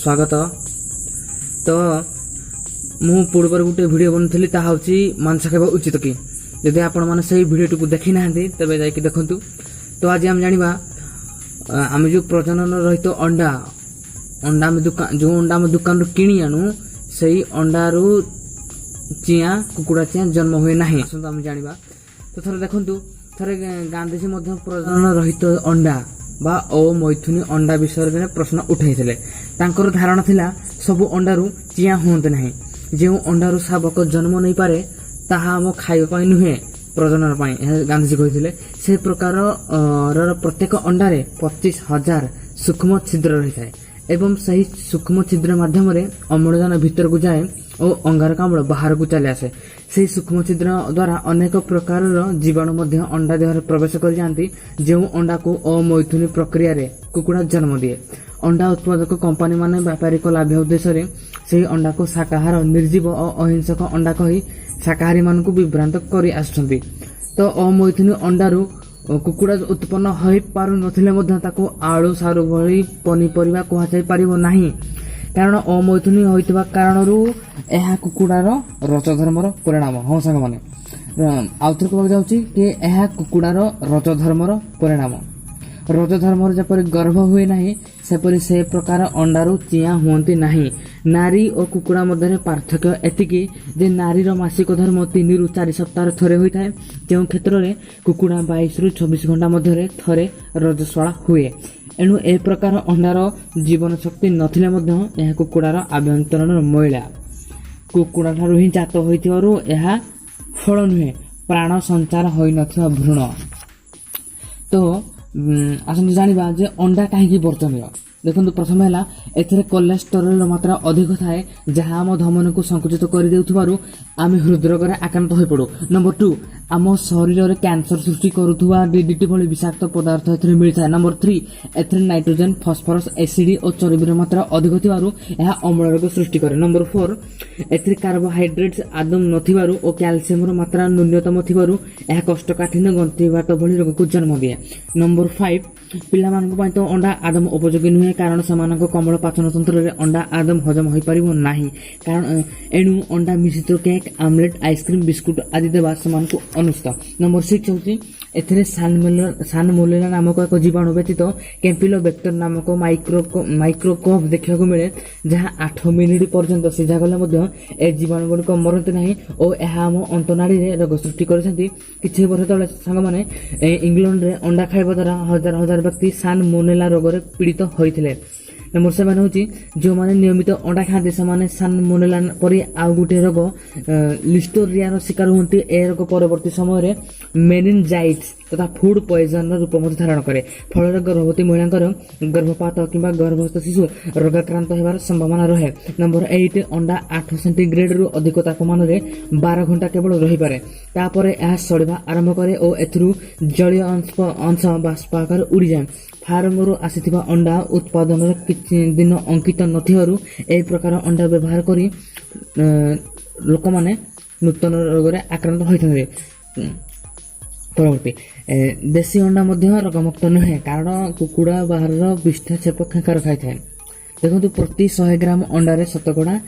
स्वागत। तो मु पूर्व गोटे वीडियो बनती ताहा हूँ मांस खावा उचित कि जदि आपण मैंने से वीडियो को देखी ना तेज जाकि देखु। तो आज आम जाना आम जो प्रजनन रहित अंडा अंडा जो अंडा आम दुकान रू किणी आणु से अंडारू चिया कुकुड़ा चिया जन्म हुए ना आम जाना। तो थोड़े देखु थे गांधीजी प्रजनन रहित अंडा बा अमैथुनी अंडा विषय में प्रश्न उठाई धारणा थिला सबु अंडारू चिया हुंते ना जो अंडारू शावक जन्म नहीं पारे ताहा आम खाइबा नुहे प्रजनन गांधीजी कहते से प्रकार प्रत्येक अंडारे 25,000 सूक्ष्म छिद्र रही है एवं सही सूक्ष्म छिद्र माध्यम अम्लजान भीतर को जाए और अंगारकाम्ल बाहर को चले आसे। से सूक्ष्म छिद्र द्वारा अनेक प्रकार जीवाणु अंडा देह प्रवेश कर जाती जो अंडा को अमैथुनी प्रक्रिया रे कुकुड़ा जन्म दिए। अंडा उत्पादक कंपनी माने व्यापारिक लाभ उद्देश्य से अंडा को शाकाहार निर्जीव और अहिंसक अंडा कही शाकाहारी मान को विभ्रांत कर आसुछंती। तो अमैथुनी अंडारू कुकुड़ा उत्पन्न हो पारु नथिले मध्य ताको आलू सारू भली पनीपरिया कहुई पार नहीं कारण अमैथुनी होइतबा कारणरू एहा कुकुड़ार रजधर्मर परिणाम। हाँ सांग माने आउथर कहबाक जाउची कि एहा कुकुड़ार रजधर्मर परिणाम। रजधर्मर जपरि गर्भ हुए नहीं सेपरि से प्रकार अंडारू चिया हुंती नहीं। नारी और कुकुड़ा मध्य पार्थक्य एतिकी जे नारीर मासिक धर्म 3 ରୁ 4 सप्ताह थरे होता है जो क्षेत्र में कुकुड़ा 22 ରୁ 24 घंटा मध्य थरे रजस्वला हुए। एणु ए प्रकार अंडार जीवन शक्ति नथिले मध्य यह कुकुड़ार आभ्यंतरण मैला कुकुड़ा ठारू ही जात होइथिबारु एहा फल नुहे प्राण संचार होई नथिबा भ्रूण। तो आसନ୍ତୁ जानिबा जे अंडा कहीं वर्जनीय। देखो प्रथम है एथिरे कोलेस्टेरोल मात्रा अधिक थाए जहाँ आम धमन को संकुचित कर देउथबारु आम हृदरोग आक्रांत हो पड़ू। नंबर 2 आम शरीर में कैंसर सृष्टि करुवा डीडीटी भली विषाक्त पदार्थ एथिरे मिलता है। नंबर 3 एथिरे नाइट्रोजन फॉस्फोरस एसिड और चर्बीर मात्रा अधिक थिबारु यह अम्ल रोग सृष्टि करे। नंबर 4 एथिरे कार्बोहाइड्रेट्स आदम नथिबारु और कैल्शियम मात्रा न्यूनतम थिबारु यह कोष्ठकाठिन्य गंतवाट भली रोग को जन्म दिए। नंबर 5 पिला मानक पई तो अंडा आदम उपयोगी नुहे कारण सेमानक कमल पाचन तंत्र रे अंडा आदम हजम होई परिबो नाही कारण एणु अंडा मिश्रित केक आमलेट आइसक्रीम बिस्कुट आदि देवा सेमानक अनुचित। नंबर 6 होची एथिरे सानमोलेला नामक एक जीवाणु व्यतीत कैम्पिलोबैक्टर नामक माइक्रोकोव देखा मिले जहाँ 8 मिनिट पर्यंत सीधा गले मध्य ए जीवाणु गुड़िक मरते नहीं और यह आम अंतनाड़ी में रोग सृष्टि करछंती। किछि वर्ष तले सांग माने इंग्लैंड रे अंडा खाइबा द्वारा हजार हजार व्यक्ति सानमोनेला रोग रे पीड़ित होइथिले। नंबर 7 होची जो माने नियमित अंडा खाते से सानमोनेला परि आउ गुटे रोग लिस्टोरियार शिकार होती। ए रोग परवर्ती समय मेनिनजाइटिस तथा फूड पॉइजन रूप धारण करे फल गर्भवती महिला गर्भपात किंबा गर्भस्थ शिशु रोगाक्रांत होबार संभावना रहे। नंबर 8 अंडा 8 सेंटीग्रेड रु अधिक तापमान रे 12 घंटा केवल रही पारे तापर यह सड़वा आरंभ करे और एथुरु जलीय अंश बाष्प आकार उड़ी जाए। फार्मरू आसीथिबा अंडा उत्पादन किछि दिन अंकित नथिबारु ए प्रकार अंडा व्यवहार करी लोक माने नूतन रोग रे आक्रांत होइथारे। परवर्ती देशी अंडा मध्य रोगमुक्त नुहे कारण कुकुड़ा बाहर विष्ठा छेप खेकार खाई थाए। देखो प्रति 100 ग्राम अंडारे शतकड़ा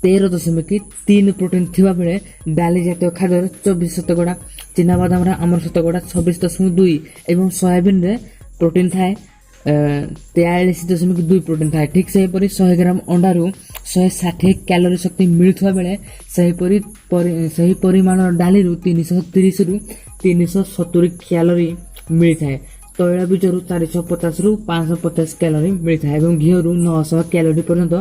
13.3 प्रोटीन थिबा बेले डाली जातीय खाद्य 24 शतकड़ा चिनाबादाम रा आमर शतकड़ा 26.2 एवं सोयाबीन रे प्रोटीन थाए 43.2 प्रोटीन थाए। ठीक से 100 ग्राम अंडारू 160 कैलोरी शक्ति मिलुवा बेले सही परिमाण डाली 330 रु 370 कैलोरी मिलता है। तैल बीजरू 450 रु 550 कैलोरी मिलता है और घी रु 900 कैलोरी पर्यंत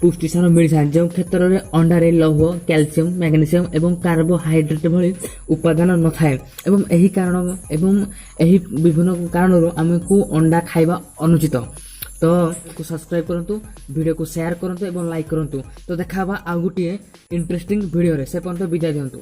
पुष्टिसार मिलता है। जो क्षेत्र में अंडारे लौह कैल्शियम मैग्नीशियम एवं कार्बोहाइड्रेट भली उपादान न थाए एवं एही कारण एवं एही विभिन्न कारणरू आमको अंडा खाइबा अनुचित। तो सब्सक्राइब करंतु वीडियो को शेयर करंतु एवं लाइक करंतु। तो देखा आउ गोटे इंटरेस्टिंग वीडियो रे से पर्यंत विदाय दियंतु।